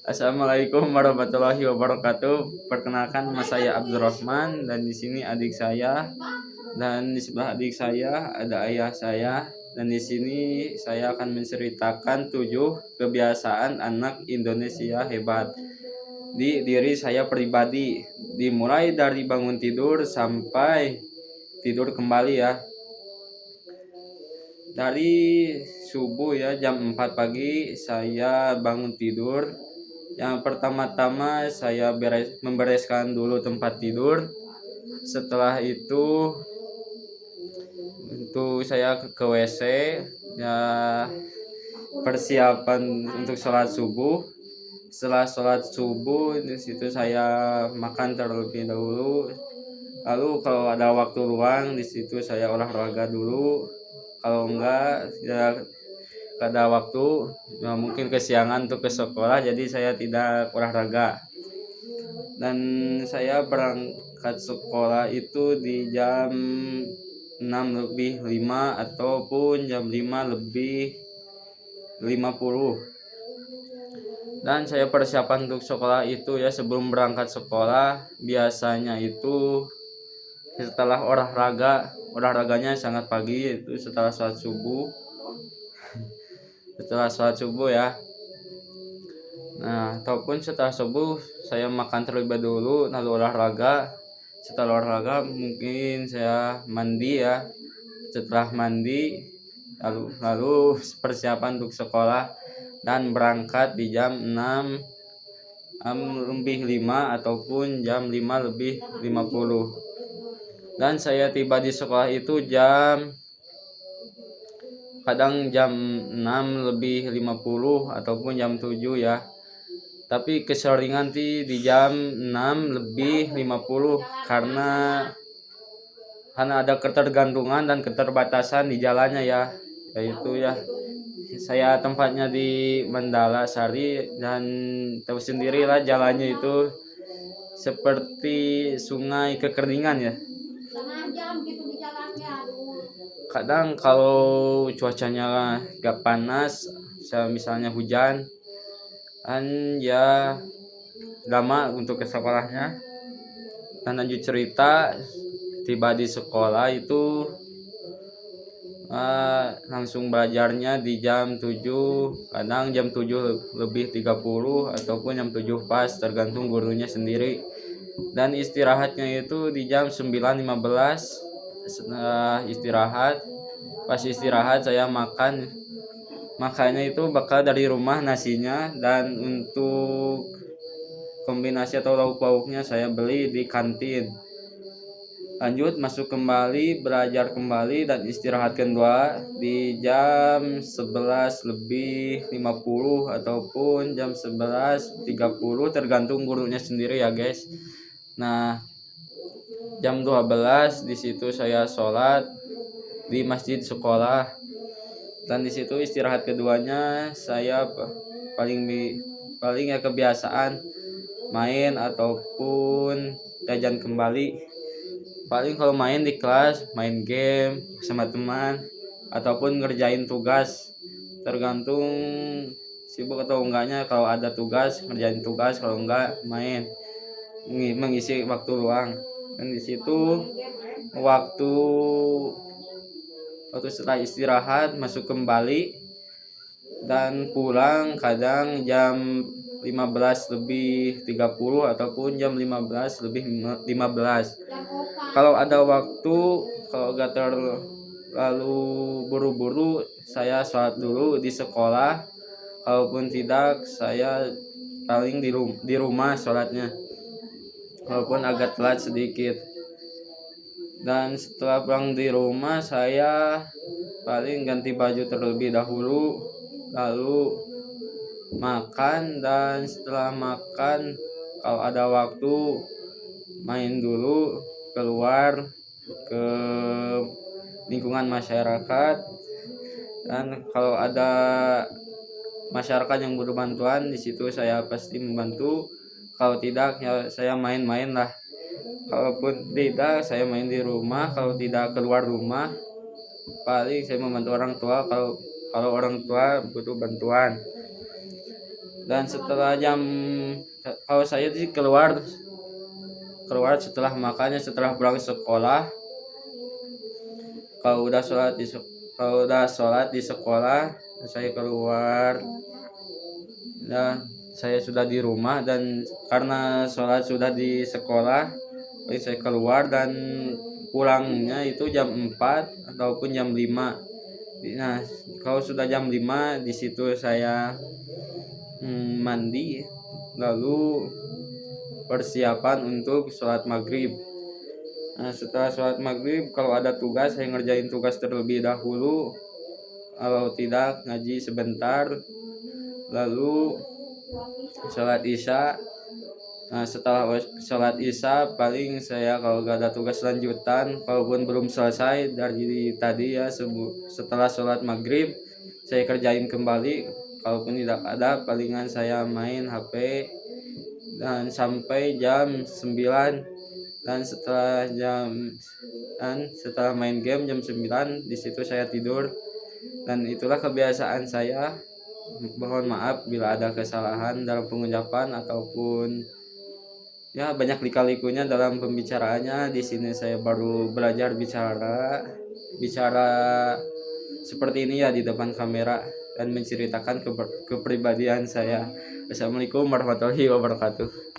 Assalamualaikum warahmatullahi wabarakatuh. Perkenalkan, nama saya Abdurrahman dan di sini adik saya, dan di sebelah adik saya ada ayah saya, dan di sini saya akan menceritakan 7 kebiasaan anak Indonesia hebat di diri saya pribadi, dimulai dari bangun tidur sampai tidur kembali ya. Dari subuh ya, jam 4 pagi saya bangun tidur. Yang pertama-tama saya membereskan dulu tempat tidur. Setelah itu saya ke WC ya, persiapan untuk sholat subuh. Setelah sholat subuh di situ saya makan terlebih dahulu. Lalu kalau ada waktu luang di situ saya olahraga dulu. Kalau enggak ya ada waktu ya, mungkin kesiangan untuk ke sekolah, jadi saya tidak olahraga. Dan saya berangkat sekolah itu di jam 6:05 ataupun jam 5:50. Dan saya persiapan untuk sekolah itu ya, sebelum berangkat sekolah biasanya itu setelah olahraganya sangat pagi, itu setelah sholat subuh ya. Nah, ataupun setelah subuh saya makan terlebih dahulu, lalu olahraga. Setelah olahraga mungkin saya mandi ya. Setelah mandi lalu persiapan untuk sekolah dan berangkat di jam 6:05 ataupun jam 5:50. Dan saya tiba di sekolah itu kadang jam 6:50 ataupun jam 7 ya. Tapi keseringan di jam 6:50 karena ada ketergantungan dan keterbatasan di jalannya ya. Yaitu ya, saya tempatnya di Mandala Sari dan tahu sendirilah jalannya itu seperti sungai kekeringan ya. Kadang kalau cuacanya gak panas, misalnya hujan, ya lama untuk ke sekolahnya. Dan lanjut cerita, tiba di sekolah itu langsung belajarnya di jam 7, kadang jam 7:30 ataupun jam 7 pas, tergantung gurunya sendiri. Dan istirahatnya itu di jam 9:15. Setelah pas istirahat saya makannya itu bakal dari rumah nasinya, dan untuk kombinasi atau lauk pauknya saya beli di kantin. Lanjut masuk kembali, belajar kembali dan istirahat kedua di jam 11:50 ataupun jam 11:30, tergantung gurunya sendiri ya guys. Nah, jam 12 di situ saya sholat di masjid sekolah, dan di situ istirahat keduanya saya paling ya kebiasaan main ataupun jajan kembali. Paling kalau main di kelas, main game sama teman ataupun ngerjain tugas, tergantung sibuk atau enggaknya. Kalau ada tugas ngerjain tugas, kalau enggak main, mengisi waktu luang. Dan di situ waktu setelah istirahat masuk kembali dan pulang kadang jam 15:30 ataupun jam 15:15. Kalau ada waktu, kalau gak terlalu buru-buru, saya sholat dulu di sekolah. Kalaupun tidak, saya paling di rumah sholatnya, walaupun agak telat sedikit. Dan setelah pulang di rumah saya paling ganti baju terlebih dahulu, lalu makan, dan setelah makan kalau ada waktu main dulu keluar ke lingkungan masyarakat. Dan kalau ada masyarakat yang butuh bantuan, di situ saya pasti membantu. Kalau tidak ya saya main-main lah. Kalaupun tidak saya main di rumah. Kalau tidak keluar rumah, paling saya membantu orang tua kalau orang tua butuh bantuan. Dan setelah jam, kalau saya sih keluar keluar setelah makannya, setelah pulang sekolah. Kalau udah sholat di kalau udah sholat di sekolah, saya keluar. Nah, saya sudah di rumah, dan karena sholat sudah di sekolah, jadi saya keluar dan pulangnya itu jam 4 ataupun jam 5. Nah, kalau sudah jam 5 di situ saya mandi, lalu persiapan untuk sholat maghrib. Nah, setelah sholat maghrib, kalau ada tugas saya ngerjain tugas terlebih dahulu, kalau tidak ngaji sebentar, lalu sholat isya. Nah, setelah sholat isya paling saya, kalau gak ada tugas lanjutan, kalaupun belum selesai dari tadi ya, setelah sholat maghrib saya kerjain kembali. Kalaupun tidak ada, palingan saya main HP dan sampai jam 9. Dan setelah main game jam 9, di situ saya tidur. Dan itulah kebiasaan saya. Mohon maaf bila ada kesalahan dalam pengucapan ataupun ya banyak lika-likunya dalam pembicaraannya. Di sini saya baru belajar bicara seperti ini ya, di depan kamera, dan menceritakan kepribadian saya. Assalamualaikum warahmatullahi wabarakatuh.